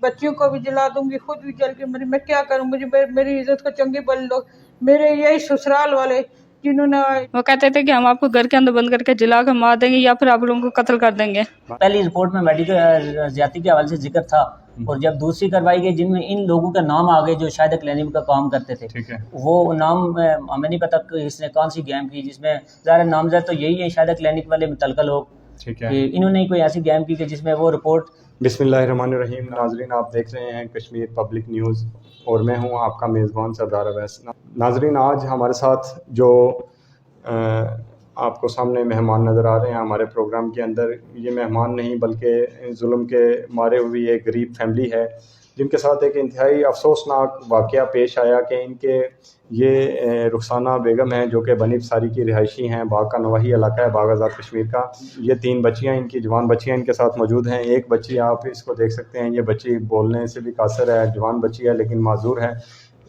बच्चियों को भी जला दूंगी, खुद भी जल के मरी। मैं क्या करूं, मुझे मेरी इज्जत को चंगे भले लोग, मेरे यही ससुराल वाले जिन्होंने, वो कहते थे कि हम आपको घर के अंदर बंद करके जला कर मार देंगे या फिर आप लोगों को कत्ल कर देंगे। पहली रिपोर्ट में मेडिकल ज्यादती के हवाले से जिक्र था, और जब दूसरी करवाई गई जिनमें इन लोगों का नाम आ गए जो शायद क्लिनिक का काम करते थे, ठीक है, वो नाम हमें नहीं पता कि इसने कौन सी गेम की, जिसमें ज़ाहिर नामजद तो यही है शायद क्लिनिक वाले मुतलका लोग, ठीक है, कि इन्होंने कोई ऐसी गेम की जिसमें वो रिपोर्ट। बिस्मिल्लाहिर्रहमानिर्रहीम। नाजरीन, आप देख रहे हैं कश्मीर पब्लिक न्यूज़ और मैं हूं आपका मेज़बान सरदार अवैस। नाजरीन, आज हमारे साथ जो आपको सामने मेहमान नज़र आ रहे हैं हमारे प्रोग्राम के अंदर, ये मेहमान नहीं बल्कि जुल्म के मारे हुई एक गरीब फैमिली है जिनके साथ एक इंतहाई अफसोसनाक वाक़या पेश आया कि इनके ये रुखसाना बेगम हैं जो कि बनी सारी की रिहायशी हैं, बाग का नवाही इलाका है, बाग आज़ाद कश्मीर का। ये 3 बच्चियाँ इनकी जवान बच्चियाँ इनके साथ मौजूद हैं। एक बच्ची आप इसको देख सकते हैं, ये बच्ची बोलने से भी कासर है, जवान बच्ची है लेकिन माजूर है।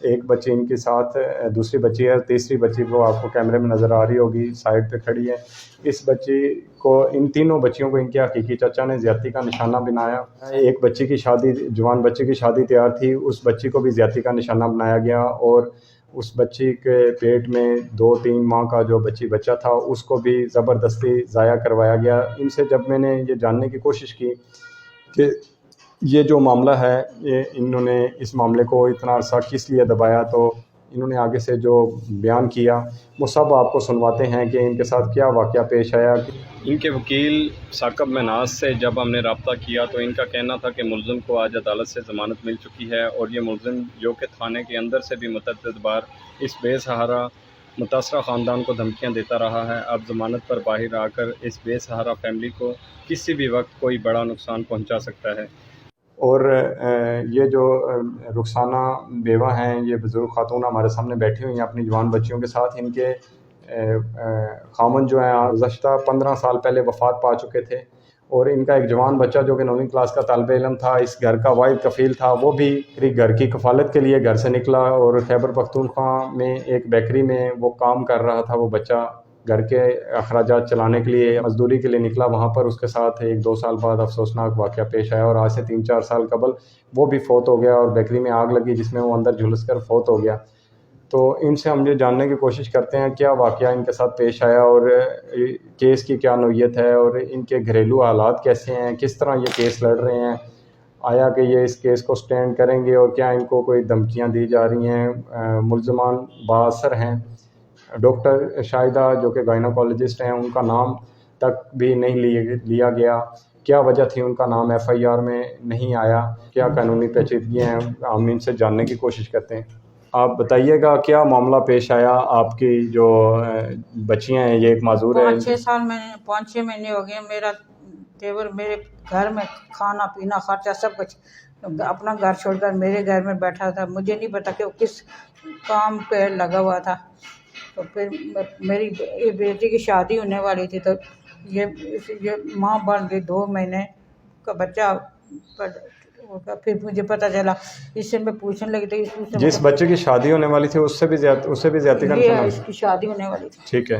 एक बच्ची इनके साथ दूसरी बच्ची है, तीसरी बच्ची वो आपको कैमरे में नज़र आ रही होगी, साइड पे खड़ी है। इस बच्ची को, इन तीनों बच्चियों को इनके हकीकी चाचा ने ज़्यादती का निशाना बनाया। एक बच्ची की शादी, जवान बच्ची की शादी तैयार थी, उस बच्ची को भी ज़्यादती का निशाना बनाया गया और उस बच्ची के पेट में 2-3 माह का जो बच्चा था उसको भी ज़बरदस्ती ज़ाया करवाया गया। इनसे जब मैंने ये जानने की कोशिश की कि ये जो मामला है, ये इन्होंने इस मामले को इतना अरसा किस लिए दबाया, तो इन्होंने आगे से जो बयान किया वो सब आपको सुनवाते हैं कि इनके साथ क्या वाक़या पेश आया। इनके वकील साकब मनाज से जब हमने रब्ता किया तो इनका कहना था कि मुल्ज़िम को आज अदालत से ज़मानत मिल चुकी है और ये मुल्ज़िम जो कि थाने के अंदर से भी मुतअद्दिद बार इस बेसहारा मुतासरा ख़ानदान को धमकियां देता रहा है, अब ज़मानत पर बाहर आकर इस बेसहारा फैमिली को किसी भी वक्त कोई बड़ा नुकसान पहुँचा सकता है। और ये जो रुखसाना बेवा हैं, ये बुज़ुर्ग खातून हमारे सामने बैठी हुई हैं अपनी जवान बच्चियों के साथ। इनके खामन जो है गुज़श्ता 15 साल पहले वफ़ात पा चुके थे और इनका एक जवान बच्चा जो कि 9वीं क्लास का तालिब इल्म था, इस घर का वाहिद कफ़ील था, वो भी घर की कफ़ालत के लिए घर से निकला और खैबर पख्तूनख्वा में एक बेकरी में वो काम कर रहा था। वो बच्चा घर के अखराजात चलाने के लिए, मजदूरी के लिए निकला। वहाँ पर उसके साथ 1-2 साल बाद अफसोसनाक वाक़या पेश आया और आज से 3-4 साल कबल वो भी फ़ौत हो गया और बेकरी में आग लगी जिसमें वो अंदर झुलस कर फ़ौत हो गया। तो इनसे हम ये जानने की कोशिश करते हैं क्या वाक़या इनके साथ पेश आया और केस की क्या नौयत है और इनके घरेलू हालात कैसे हैं, किस तरह ये केस लड़ रहे हैं, आया कि ये इस केस को स्टैंड करेंगे और क्या इनको कोई धमकियाँ दी जा रही हैं। मुल्ज़मान बाअसर हैं। डॉक्टर शाहिदा जो कि गायनोकोलॉजिस्ट हैं, उनका नाम तक भी नहीं लिया गया। क्या वजह थी उनका नाम FIR में नहीं आया, क्या कानूनी पेचीदगियाँ हैं, हम इनसे जानने की कोशिश करते हैं। आप बताइएगा क्या मामला पेश आया। आपकी जो बच्चियाँ हैं, ये एक माजूर है, 5-6 महीने हो गए। मेरा तेवर मेरे घर में खाना पीना खर्चा सब कुछ अपना घर छोड़कर मेरे घर में बैठा था। मुझे नहीं पता कि वो किस काम पे लगा हुआ था। तो फिर मेरी बेटी की शादी होने वाली थी, तो ये माँ बन गई 2 महीने का बच्चा। फिर मुझे पता चला, इससे मैं पूछने लगी थी जिस बच्चे की शादी होने वाली थी उससे भी ज़्यादा का इसकी शादी होने वाली थी, ठीक है।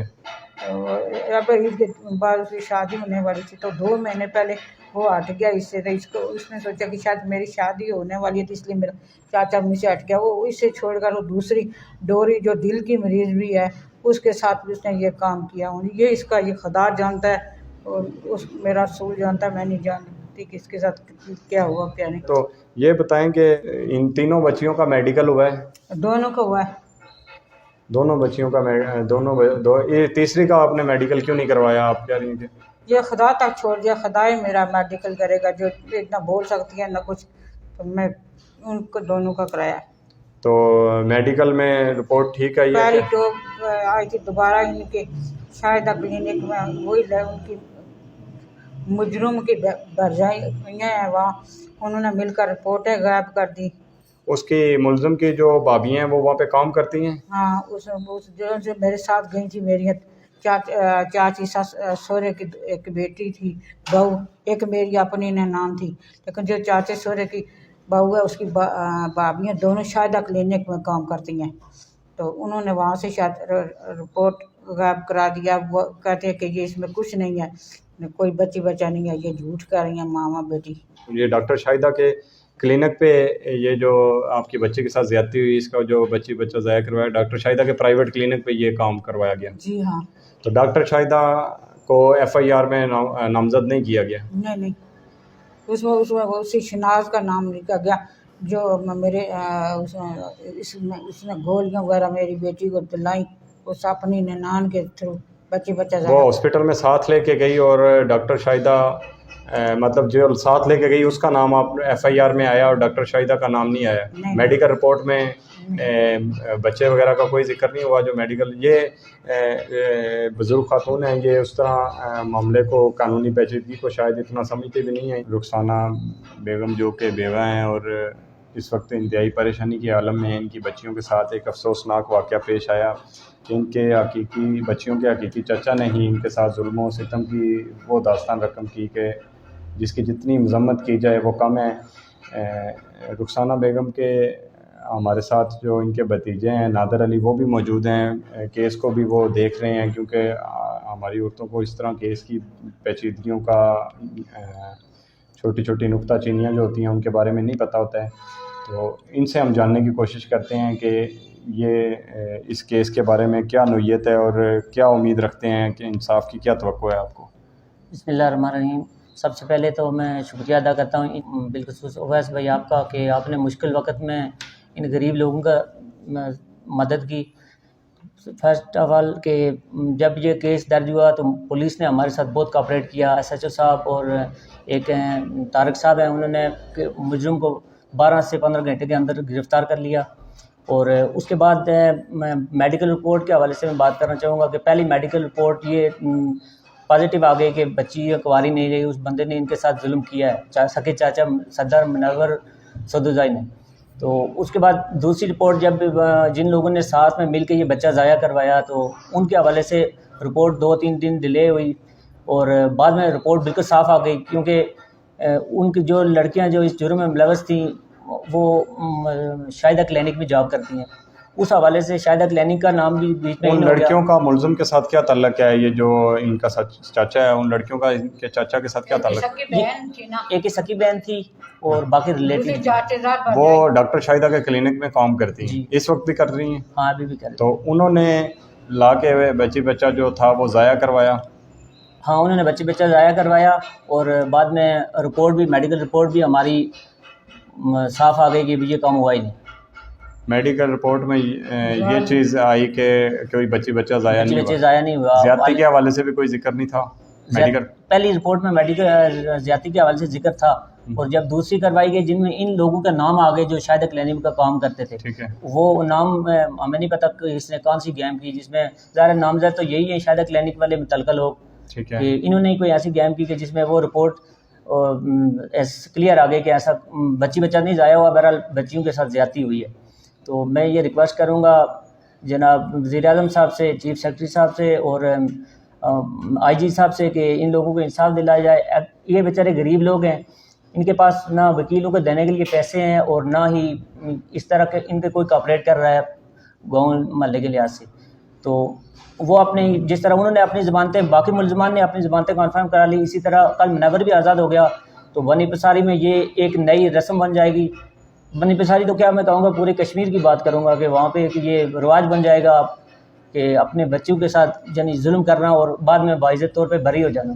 अब इसके बाद उसकी शादी होने वाली थी, तो 2 महीने पहले वो हट गया इससे। तो इसको उसने सोचा कि शायद मेरी शादी होने वाली है, तो इसलिए मेरा चाचा मुझसे हट गया। वो इसे छोड़कर वो दूसरी डोरी जो दिल की मरीज़ भी है उसके साथ भी उसने ये काम किया। ये इसका ये खुदा जानता है और उस मेरा रसूल जानता है, मैं नहीं जानती कि इसके साथ क्या हुआ क्या नहीं। तो ये बताएं कि इन तीनों बच्चियों का मेडिकल हुआ है? दोनों का हुआ है। दोनों बच्चियों का ये तीसरी का आपने मेडिकल क्यों नहीं करवाया? आप कह रही थी ये खुदा तक छोड़ दिया, खुदा ही मेरा मेडिकल करेगा, जो इतना बोल सकती है ना कुछ। तो मैं उनको दोनों का कराया। तो मेडिकल में रिपोर्ट ठीक आई है? पहली तो आई थी, दोबारा इनके शायद क्लिनिक में वही उनकी मुजरुम की भरजाई है, वहाँ उन्होंने मिलकर रिपोर्टें गायब कर दी। उसकी मुल्ज़िम की जो भाभी हैं वो वहाँ पे काम करती हैं? हाँ, उस जो मेरे साथ गई थी, मेरी चाची ससुरे की एक बेटी थी, बहू, एक मेरी अपनी ननान थी। लेकिन जो चाचे ससुरे की बहू है उसकी भाभियाँ दोनों शायद क्लिनिक में काम करती हैं। तो उन्होंने वहाँ से शायद रिपोर्ट गायब करा दिया। वो कहते हैं कि ये इसमें कुछ नहीं है, कोई बच्चा नहीं है, ये झूठ कर रही हैं मामा बेटी। ये डॉक्टर शाहिदा के क्लिनिक पे ये जो आपकी बच्चे के साथ ज्यादती हुई, इसका जो बच्चा ज़ाया करवाया, डॉक्टर शाहिदा के प्राइवेट क्लिनिक पे ये काम करवाया गया? जी हाँ। तो डॉक्टर शाहिदा को FIR में नामजद नहीं किया गया? नहीं, उसमें उसी शनाज का नाम लिखा गया जो मेरे उसने गोलियां वगैरह मेरी बेटी को दिलाई, उस अपनी ननान के थ्रू बच्चा वो हॉस्पिटल में साथ लेके गई और डॉक्टर शाहिदा मतलब जो साथ लेके गई उसका नाम आप FIR में आया और डॉक्टर शाहिदा का नाम नहीं आया? मेडिकल रिपोर्ट में बच्चे वगैरह का कोई जिक्र नहीं हुआ? जो मेडिकल ये बुज़ुर्ग खातून हैं, ये उस तरह मामले को कानूनी पेचीदगी को शायद इतना समझते भी नहीं हैं। रुखसाना बेगम जो के बेवा हैं और इस वक्त इंतहाई परेशानी के आलम में इनकी बच्चियों के साथ एक अफसोसनाक वाक़या पेश आया कि इनके हकीकी बच्चियों के हकीकी चाचा ने ही इनके साथ जुल्म और सितम की वो दास्तान रकम की कि जिसकी जितनी मज़म्मत की जाए वो कम है। रुखसाना बेगम के हमारे साथ जो इनके भतीजे हैं नादर अली, वो भी मौजूद हैं, केस को भी वो देख रहे हैं, क्योंकि हमारी औरतों को इस तरह केस की पेचीदगियों का छोटी छोटी नुक्ता चीनियाँ जो होती हैं उनके बारे में नहीं पता होता है। तो इनसे हम जानने की कोशिश करते हैं कि ये इस केस के बारे में क्या नौयत है और क्या उम्मीद रखते हैं कि इंसाफ की क्या तवक्को है आपको? बिस्मिल्लाहिर्रहमानिर्रहीम। सबसे पहले तो मैं शुक्रिया अदा करता हूँ बिलखुसूस उवैस भाई आपका कि आपने मुश्किल वक़्त में इन गरीब लोगों का मदद की। फर्स्ट ऑफ ऑल कि जब ये केस दर्ज हुआ तो पुलिस ने हमारे साथ बहुत कोऑपरेट किया। SHO साहब और एक तारक साहब हैं, उन्होंने मुजरिम को 12 से 15 घंटे के अंदर गिरफ़्तार कर लिया। और उसके बाद मैं मेडिकल रिपोर्ट के हवाले से मैं बात करना चाहूँगा कि पहली मेडिकल रिपोर्ट ये पॉजिटिव आ गई कि बच्ची कुंवारी नहीं रही, उस बंदे ने इनके साथ जुल्म किया है, सके चाचा सरदार मुनव्वर सदुजाई ने। तो उसके बाद दूसरी रिपोर्ट जब जिन लोगों ने साथ में मिलकर ये बच्चा ज़ाया करवाया तो उनके हवाले से रिपोर्ट 2-3 दिन डिले हुई और बाद में रिपोर्ट बिल्कुल साफ़ आ गई, क्योंकि उनकी जो लड़कियां जो इस जुर्म में मुलव्वस थी वो शाहिदा क्लिनिक में जॉब करती हैं। उस हवाले से शाहिदा क्लिनिक का नाम भी बीच में उन लड़कियों का मुलज़िम के साथ क्या ताल्लुक है? ये जो इनका चाचा है, उन लड़कियों का इनके चाचा के साथ क्या ताल्लुक? एक ही सकी बहन थी और बाकी रिलेटिव वो डॉक्टर शाहिदा के क्लिनिक में काम करती हैं, इस वक्त भी कर रही हैं? हाँ, अभी भी कर रही हैं। तो उन्होंने ला के बच्चा जो था वो ज़ाया करवाया? हाँ, उन्होंने बच्चा ज़ाया करवाया और बाद में रिपोर्ट भी, मेडिकल रिपोर्ट भी हमारी साफ आ गई कि ये काम हुआ ही नहीं। मेडिकल रिपोर्ट में ये चीज़ आई कि कोई बच्चा ज़ाया नहीं हुआ। ज़्यादती के हवाले से भी कोई जिक्र नहीं था मेडिकल? पहली रिपोर्ट में मेडिकल ज़्यादती के हवाले से जिक्र था और जब दूसरी करवाई गई जिनमें इन लोगों का नाम आ गए जो शाहिदा क्लिनिक का काम करते थे, ठीक है, वो नाम हमें नहीं पता कि इसने कौन सी गेम की, जिसमें ज़ाहिर नामज़द तो यही है शाहिदा क्लिनिक वाले मुतल्लिक़ लोग, ठीक है, कि इन्होंने कोई ऐसी गेम की कि जिसमें वो रिपोर्ट क्लियर आ गई कि ऐसा बच्चा नहीं ज़ाया हुआ, बहरहाल बच्चियों के साथ ज़्यादती हुई है। तो मैं ये रिक्वेस्ट करूँगा जनाब वज़ीर-ए-आज़म साहब से, चीफ सेक्रेटरी साहब से और IG साहब से कि इन लोगों को इंसाफ दिलाया जाए। ये बेचारे गरीब लोग हैं, इनके पास ना वकीलों को देने के लिए पैसे हैं और ना ही इस तरह के इनके कोई कॉपरेट कर रहा है गाँव महल्ले के लिहाज से। तो वो अपने जिस तरह उन्होंने अपनी ज़मानतें, बाकी मुलज़मान ने अपनी ज़मानतें कन्फर्म करा ली, इसी तरह कल मुनव्वर भी आज़ाद हो गया तो बनी पसारी में ये एक नई रस्म बन जाएगी। बनी पसारी तो क्या मैं कहूँगा पूरे कश्मीर की बात करूँगा कि वहाँ पे ये रिवाज बन जाएगा कि अपने बच्चों के साथ यानी जुल्म करना और बाद में बाइज़्ज़त तौर पे बरी हो जाना।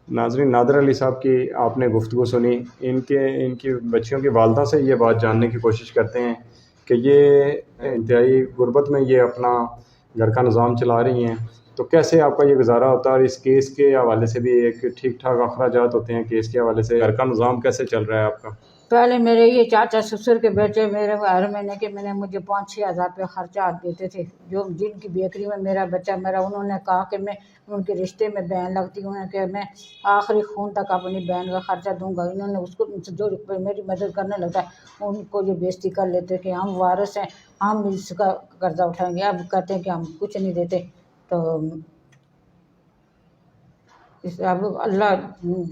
नाज़रीन, नादर अली साहब की आपने गुफ्तगू सुनी। इनकी बच्चियों की वालदा से ये बात जानने की कोशिश करते हैं कि ये इंतहाई गुर्बत में ये अपना घर का निज़ाम चला रही हैं, तो कैसे आपका ये गुजारा होता है? और इस केस के हवाले से भी एक ठीक ठाक अखराजात होते हैं, केस के हवाले से घर का निज़ाम कैसे चल रहा है आपका? पहले मेरे ये चाचा ससुर के बेटे मेरे हर महीने के मैंने मुझे 5-6 हज़ार रुपये खर्चा देते थे, जो जिनकी बेकरी में मेरा बच्चा उन्होंने कहा कि मैं उनके रिश्ते में बहन लगती हूँ कि मैं आखिरी खून तक अपनी बहन का खर्चा दूंगा। इन्होंने उसको जो मेरी मदद करने लगता है उनको ये बेइज्जती कर लेते कि हम वारिस हैं, हम इसका कर्जा उठाएंगे। अब कहते हैं कि हम कुछ नहीं देते। तो अब अल्लाह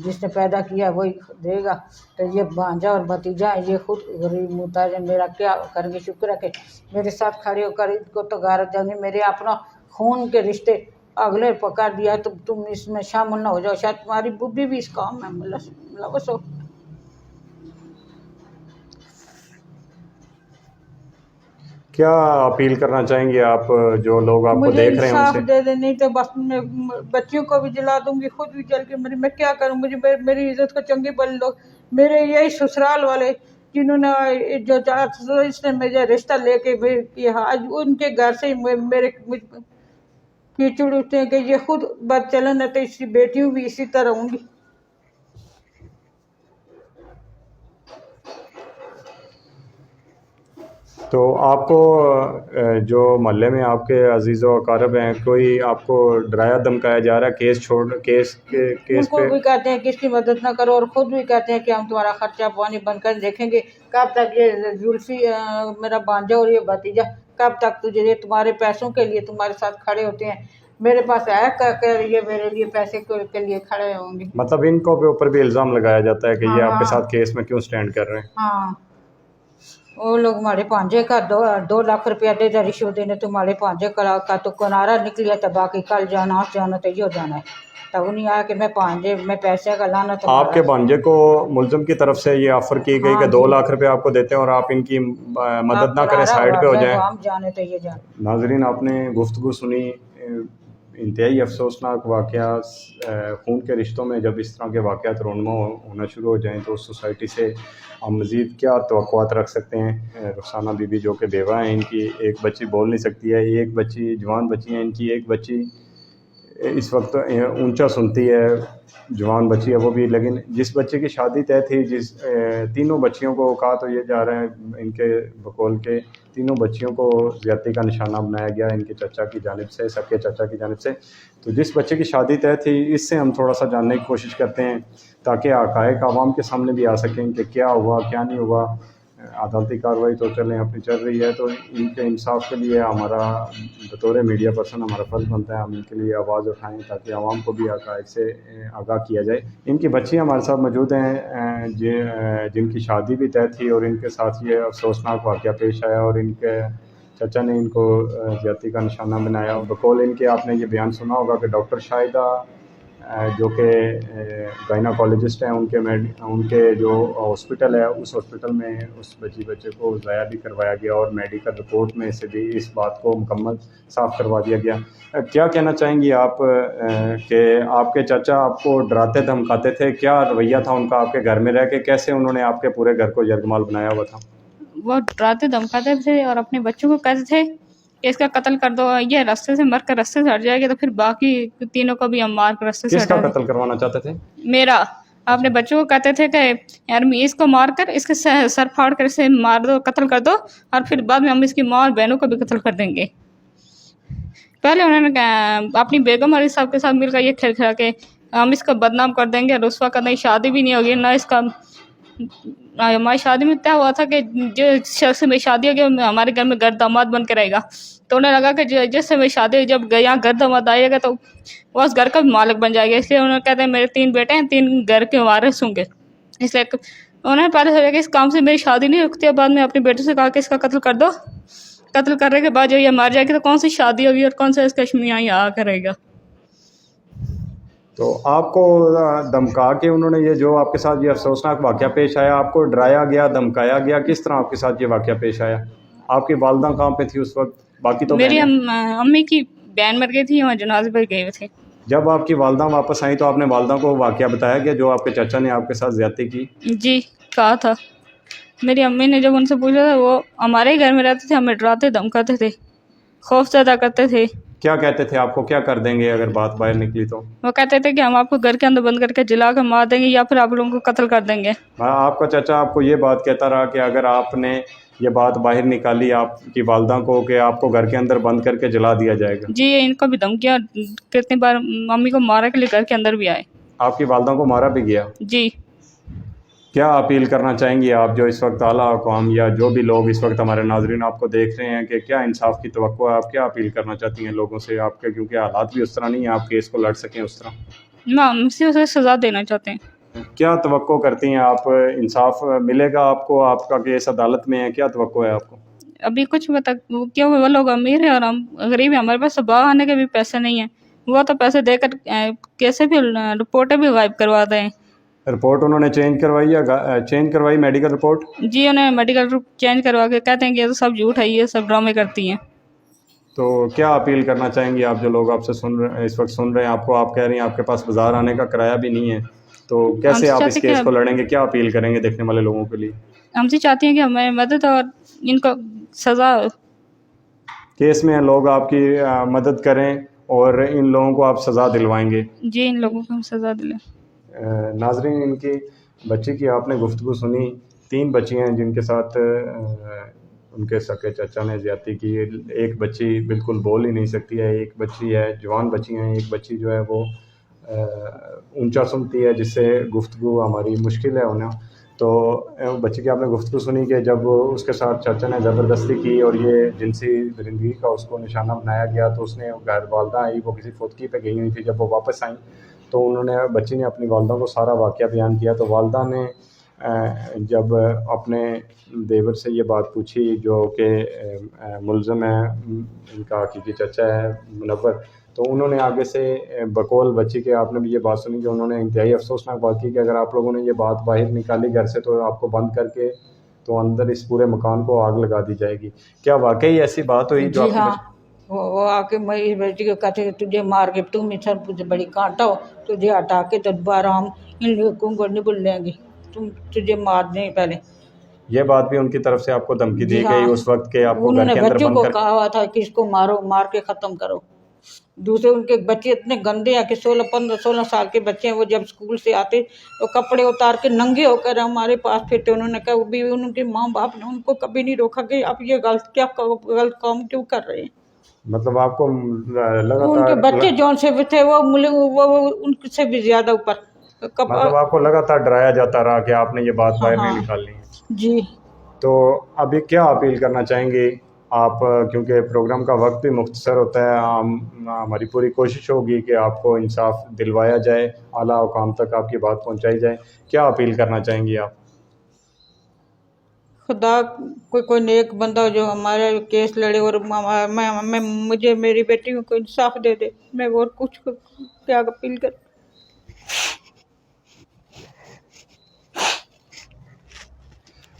जिसने पैदा किया वही देगा। तो ये भांजा और भतीजा ये खुद गरीब मुहताज है, मेरा क्या करेंगे? शुक्र है कि मेरे साथ खड़े होकर इनको तो गारत जाने मेरे अपना खून के रिश्ते अगले पकड़ दिया तो तुम इसमें शामिल ना हो जाओ, शायद तुम्हारी बुद्धि भी इस काम में मुलव्वस हो। क्या अपील करना चाहेंगे आप, जो लोग आपको मुझे देख रहे हैं इंसाफ उनसे? दे दे, नहीं तो बस मैं बच्चियों को भी जला दूंगी, खुद भी जल के मरी। मैं क्या करूं? मुझे मेरी इज्जत को चंगे भले लोग, मेरे यही ससुराल वाले जिन्होंने जो इसने मुझे रिश्ता लेके किया, आज उनके घर से ही मेरे कीचड़ उठते हैं कि ये खुद बदचलन है, तो इसकी बेटियों भी इसी तरह होंगी। तो आपको जो मोहल्ले में आपके अजीज़ व अकारब हैं, कोई आपको डराया धमकाया जा रहा है केस उनको पे? भी कहते हैं कि इसकी मदद ना करो, और खुद भी कहते हैं कि हम तुम्हारा खर्चा पानी बंद कर देखेंगे। कब तक ये जुल्फी मेरा भांजा और ये भतीजा, कब तक तुझे ये तुम्हारे पैसों के लिए तुम्हारे साथ खड़े होते हैं? मेरे पास आया कर ये मेरे लिए पैसे के लिए खड़े होंगे। मतलब इनको के ऊपर भी इल्ज़ाम लगाया जाता है कि ये हाँ आपके साथ केस में क्यों स्टैंड कर रहे हैं? हाँ, वो लोग हमारे भांजे का 2 लाख रुपया दे दिया रिश्वत देने, तुम्हारे भांजे का तो किनारा निकलिया, तो बाकी कल जाना आज जाना तो यो जाना है, तब नहीं आया कि मैं पैसे का लाना। तो आपके भांजे को मुलज़िम की तरफ से ये ऑफ़र की गई हाँ कि 2 जी। लाख रुपए आपको देते हैं और आप इनकी मदद ना करें, साइड पे हो जाएं। हम जाने तो ये जाने। नाजरीन, आपने गुफ्तगू सुनी। इंतहाई अफसोसनाक वाक़या, खून के रिश्तों में जब इस तरह के वाक़यात रोनमा होना शुरू हो जाएं तो सोसाइटी से हम मज़ीद क्या तवक्कुआत रख सकते हैं। रुखसाना बीबी जो कि बेवा हैं, इनकी एक बच्ची बोल नहीं सकती है, एक बच्ची जवान बच्ची है, इनकी एक बच्ची इस वक्त ऊंचा सुनती है, जवान बच्ची है वो भी। लेकिन जिस बच्चे की शादी तय थी, तीनों बच्चियों को कहा तो ये जा रहे हैं इनके बकौल के, तीनों बच्चियों को ज़्यादती का निशाना बनाया गया इनके चचा की जानिब से, सबके चचा की जानिब से। तो जिस बच्चे की शादी तय थी, इससे हम थोड़ा सा जानने की कोशिश करते हैं ताकि हक़ाइक़ आवाम के सामने भी आ सकें कि क्या हुआ क्या नहीं हुआ। अदालती कार्रवाई तो चलें अपनी चल रही है, तो इनके इंसाफ के लिए हमारा बतौर मीडिया पर्सन हमारा फ़र्ज़ बनता है हम इनके लिए आवाज़ उठाएं ताकि आवाम को भी हक़ाइक़ से आगाह किया जाए। इनकी बच्ची हमारे साथ मौजूद हैं जिनकी शादी भी तय थी और इनके साथ ये अफसोसनाक वाक़या पेश आया और इनके चचा ने इनको ज़्यादती का निशाना बनाया। बकौल इनके आपने ये बयान सुना होगा कि डॉक्टर शाहिदा जो कि गायनाकोलॉजिस्ट हैं, उनके जो हॉस्पिटल है, उस हॉस्पिटल में उस बच्चे को ज़ाया भी करवाया गया और मेडिकल रिपोर्ट में से भी इस बात को मुकम्मल साफ़ करवा दिया गया। क्या कहना चाहेंगी आप कि आपके चाचा आपको डराते धमकाते थे? क्या रवैया था उनका आपके घर में रह के? कैसे उन्होंने आपके पूरे घर को यरगमाल बनाया हुआ था? वो डराते धमकाते थे और अपने बच्चों को कहते थे कि इसका कत्ल कर दो, ये रास्ते से मर कर रास्ते से हट जाएगी तो फिर बाकी तीनों को भी हम मार कर रास्ते से किसका हटा कत्ल करवाना चाहते थे? मेरा। अपने बच्चों को कहते थे कि यार इसको मार कर इसके सर फाड़ कर इसे मार दो, कत्ल कर दो, और फिर बाद में हम इसकी माँ और बहनों को भी कत्ल कर देंगे। पहले उन्होंने अपनी बेगम और साहब के साथ मिलकर ये खेल खेला के हम इसको बदनाम कर देंगे, रुस्वा कर देंगे, शादी भी नहीं होगी ना इसका। हमारी शादी में तय हुआ था कि जो शख्स में शादी होगी हमारे घर में घर दामाद बन के रहेगा। तो उन्हें लगा कि जिससे मेरी शादी जब यहाँ घर दामाद आएगा तो वो उस घर का भी मालिक बन जाएगा, इसलिए उन्होंने कहते हैं मेरे 3 बेटे हैं, 3 घर के वारिस होंगे। इसलिए उन्होंने पहले सोचा कि इस काम से मेरी शादी नहीं रुकती है। बाद में अपने बेटे से कहा कि इसका कत्ल कर दो, कत्ल करने के बाद जब ये मर जाएगी तो कौन सी शादी होगी और कौन सा इसका मियाँ यहाँ करेगा। तो आपको धमका के उन्होंने ये जो आपके साथ ये अफसोसनाक वाक़या पेश आया, आपको डराया गया, धमकाया गया, किस तरह आपके साथ ये वाक़या पेश आया? आपकी वालदा कहाँ पे थी उस वक्त? बाकी तो मेरी अम्मी की बहन मर गई थी, वहाँ जनाजे पर गए हुए थे। जब आपकी वालदा वापस आई तो आपने वालदा को वाक़या बताया गया जो आपके चाचा ने आपके साथ ज़्यादती की? जी कहा था। मेरी अम्मी ने जब उनसे पूछा था, वो हमारे ही घर में रहते थे, हमें डराते धमकाते थे, खौफ ज़्यादा करते थे। क्या कहते थे आपको, क्या कर देंगे अगर बात बाहर निकली तो? वो कहते थे कि हम आपको घर के अंदर बंद करके जला कर मार देंगे या फिर आप लोगों को कत्ल कर देंगे। आपका चाचा आपको ये बात कहता रहा कि अगर आपने ये बात बाहर निकाली आपकी वालदा को कि आपको घर के अंदर बंद करके जला दिया जाएगा? जी, इनको भी धमकियाँ कितनी बार मम्मी को मारने के लिए घर के अंदर भी आए। आपकी वालदा को मारा भी गया? जी। क्या अपील करना चाहेंगी आप जो इस वक्त आला हुकाम या जो भी लोग इस वक्त हमारे नाजरीन आपको देख रहे हैं कि क्या इंसाफ की तवक्को है? आप क्या अपील करना चाहती हैं लोगों से आपके, क्योंकि हालात भी उस तरह नहीं है आप केस को लड़ सकें उस तरह? ना, हमसे उसे सज़ा देना चाहते हैं। क्या तवक्को करती हैं आप? इंसाफ मिलेगा आपको? आपका केस अदालत में है, क्या तवक्को है आपको? अभी कुछ बता क्यों, वो लोग अमीर हैं और हम गरीब हैं, हमारे पास बाहर आने के भी पैसे नहीं हैं। वो तो पैसे देकर कैसे भी रिपोर्टें भी गायब करवा दें। रिपोर्ट उन्होंने चेंज करवाई या चेंज करवाई मेडिकल रिपोर्ट? जी उन्हें मेडिकल रिपोर्ट चेंज करवा के कहते हैं कि ये तो सब झूठ है, ये सब ड्रामे करती हैं। तो क्या अपील करना चाहेंगी आप, जो लोग आपसे इस वक्त सुन रहे हैं आपको, आप कह रही हैं आपके पास बाज़ार आने का किराया भी नहीं है, तो कैसे आप इस केस को लड़ेंगे? क्या अपील करेंगे देखने वाले लोगों के लिए? हमसे चाहती हैं कि हमें मदद और इनको सज़ा, केस में लोग आपकी मदद करें और इन लोगों को आप सज़ा दिलवाएंगे? जी इन लोगों को हम सज़ा दिलें। नाजरीन, इनकी बच्ची की आपने गुफ्तगू सुनी। 3 बच्चियाँ हैं जिनके साथ उनके सके चाचा ने ज़्यादती की। एक बच्ची बिल्कुल बोल ही नहीं सकती है, एक बच्ची है, जवान बच्ची हैं, एक बच्ची जो है वो ऊंचा सुनती है, जिससे गुफ्तगू हमारी मुश्किल है होना। तो बच्ची की आपने गुफ्तगू सुनी कि जब उसके साथ चाचा ने ज़बरदस्ती की और ये जिनसी दरिंदगी का उसको निशाना बनाया गया, तो उसने घर वालदा आई, वो किसी फुदकी पे गई हुई थी। जब वो वापस आई तो बच्ची ने अपनी वालदा को सारा वाक़या बयान किया। तो वालदा ने जब अपने देवर से ये बात पूछी जो कि मुल्ज़म है, इनका हकीकी चाचा है मुनव्वर, तो उन्होंने आगे से बकौल बच्ची के, आपने भी ये बात सुनी कि उन्होंने इंतहाई अफसोसनाक बात की कि अगर आप लोगों ने ये बात बाहर निकाली घर से तो आपको बंद करके तो अंदर इस पूरे मकान को आग लगा दी जाएगी। क्या वाकई ऐसी बात हुई? जो जी हाँ, वो आके मेरी बेटी को कहते तुझे मार के, तुम इधर मुझे बड़ी कांटा हो, तुझे हटा के तो दोबारा हम इन लोगों को नहीं बुल लेंगे, तुझे मार दें पहले। ये बात भी उनकी तरफ से आपको धमकी दी हाँ, गई उस वक्त के आपको घर उन्होंने के अंदर बच्चों बंद को कर? कहा हुआ था कि इसको मारो, मार के ख़त्म करो। दूसरे उनके बच्चे इतने गंदे हैं कि 15-16 साल के बच्चे हैं, वो जब स्कूल से आते तो कपड़े उतार के नंगे होकर हमारे पास फिरते। उन्होंने कहा, वो भी उनके माँ बाप ने उनको कभी नहीं रोका कि आप ये गलत काम क्यों कर रहे हैं। मतलब आपको लगातार उनके बच्चे जौन से भी थे वो उनसे भी ज्यादा ऊपर मतलब आपको लगातार डराया जाता रहा कि आपने ये बात बाहर नहीं निकालनी है? जी। तो अभी क्या अपील करना चाहेंगे आप, क्योंकि प्रोग्राम का वक्त भी मुख्तसर होता है, हमारी पूरी कोशिश होगी कि आपको इंसाफ दिलवाया जाए, आला हुकाम तक आपकी बात पहुंचाई जाए। क्या अपील करना चाहेंगी आप? खुदा कोई नेक बंदा जो हमारे केस लड़े और मुझे मेरी बेटी को इंसाफ दे दे, मैं और कुछ क्या अपील कर।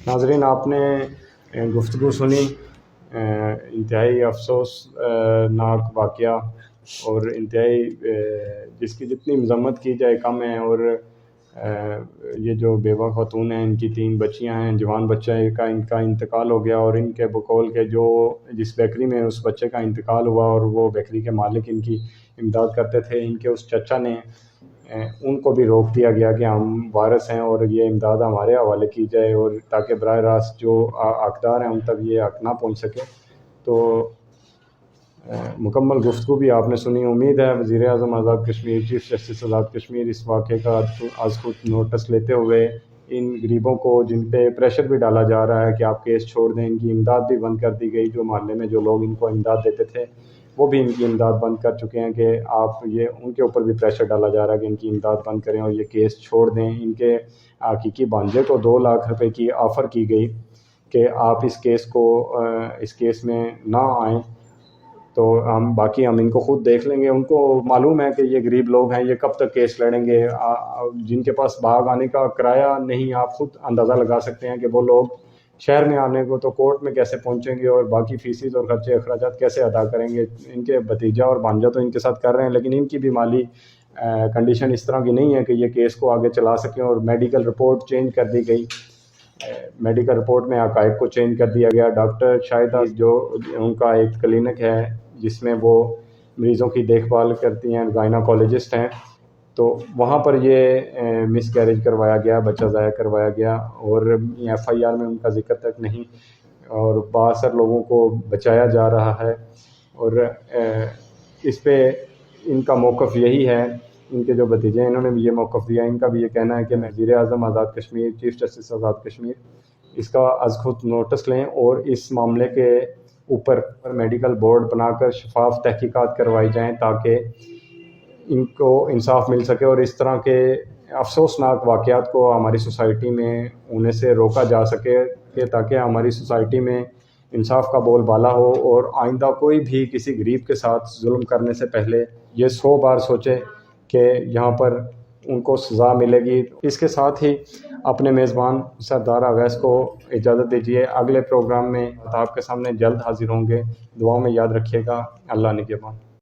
नाजरीन, आपने गुफ्तगू सुनी, इंतहाई अफसोसनाक वाक़या और इंतहाई जिसकी जितनी मज़म्मत की जाए कम है। और ये जो बेवा खातून हैं, इनकी 3 बच्चियां हैं, जवान बच्चा का इनका इंतकाल हो गया और इनके बकौल के जो जिस बेकरी में उस बच्चे का इंतकाल हुआ और वो बेकरी के मालिक इनकी इमदाद करते थे, इनके उस चचा ने उनको भी रोक दिया गया कि हम वारिस हैं और ये इमदाद हमारे हवाले की जाए, और ताकि बराह रास्त जो हकदार हैं उन तक ये हक ना पहुँच सके। तो मुकम्मल गुफ्तगू भी आपने सुनी। उम्मीद है वज़ीर आज़म आज़ाद कश्मीर, चीफ जस्टिस आज़ाद कश्मीर इस वाक़े का आज खुद नोटिस लेते हुए इन गरीबों को, जिन पे प्रेशर भी डाला जा रहा है कि आप केस छोड़ दें, इनकी इमदाद भी बंद कर दी गई। जो मोहल्ले में जो लोग इनको इमदाद देते थे वो भी इनकी इमदाद बंद कर चुके हैं कि आप ये उनके ऊपर भी प्रेशर डाला जा रहा है कि इनकी इमदाद बंद करें और ये केस छोड़ दें। इनके हकीकी भांजे को 2 लाख रुपए की ऑफ़र की गई कि आप इस केस में ना आएँ, तो हम इनको खुद देख लेंगे। उनको मालूम है कि ये गरीब लोग हैं, ये कब तक केस लड़ेंगे, जिनके पास भाग आने का किराया नहीं। आप खुद अंदाज़ा लगा सकते हैं कि वो लोग शहर में आने को तो कोर्ट में कैसे पहुंचेंगे और बाकी फीसिस और खर्चे अखराजात कैसे अदा करेंगे। इनके भतीजा और भांजा तो इनके साथ कर रहे हैं, लेकिन इनकी भी माली कंडीशन इस तरह की नहीं है कि ये केस को आगे चला सकें। और मेडिकल रिपोर्ट चेंज कर दी गई, मेडिकल रिपोर्ट में हक़ाइक़ को चेंज कर दिया गया। डॉक्टर शाहिदा जो उनका एक क्लिनिक है जिसमें वो मरीज़ों की देखभाल करती हैं, गायनाकोलॉजिस्ट हैं, तो वहाँ पर ये मिसकैरेज करवाया गया, बच्चा ज़ाया करवाया गया और FIR में उनका ज़िक्र तक नहीं, और बासर लोगों को बचाया जा रहा है। और इस पे इनका मौक़िफ़ यही है, इनके जो भतीजे हैं इन्होंने भी ये मौक़िफ़ दिया। इनका भी ये कहना है कि वज़ीर आज़म आज़ाद कश्मीर, चीफ जस्टिस आज़ाद कश्मीर इसका अज़ खुद नोटिस लें और इस मामले के ऊपर मेडिकल बोर्ड बनाकर शफाफ तहकीकात करवाई जाएँ ताकि इनको इंसाफ मिल सके और इस तरह के अफसोसनाक वाक़यात को हमारी सोसाइटी में होने से रोका जा सके, कि ताकि हमारी सोसाइटी में इंसाफ का बोलबाला हो और आइंदा कोई भी किसी गरीब के साथ जुल्म करने से पहले ये 100 बार सोचे कि यहाँ पर उनको सज़ा मिलेगी। इसके साथ ही अपने मेज़बान सरदार अवैस को इजाज़त दीजिए। अगले प्रोग्राम में आपके सामने जल्द हाजिर होंगे। दुआ में याद रखिएगा। अल्लाह निगहबान।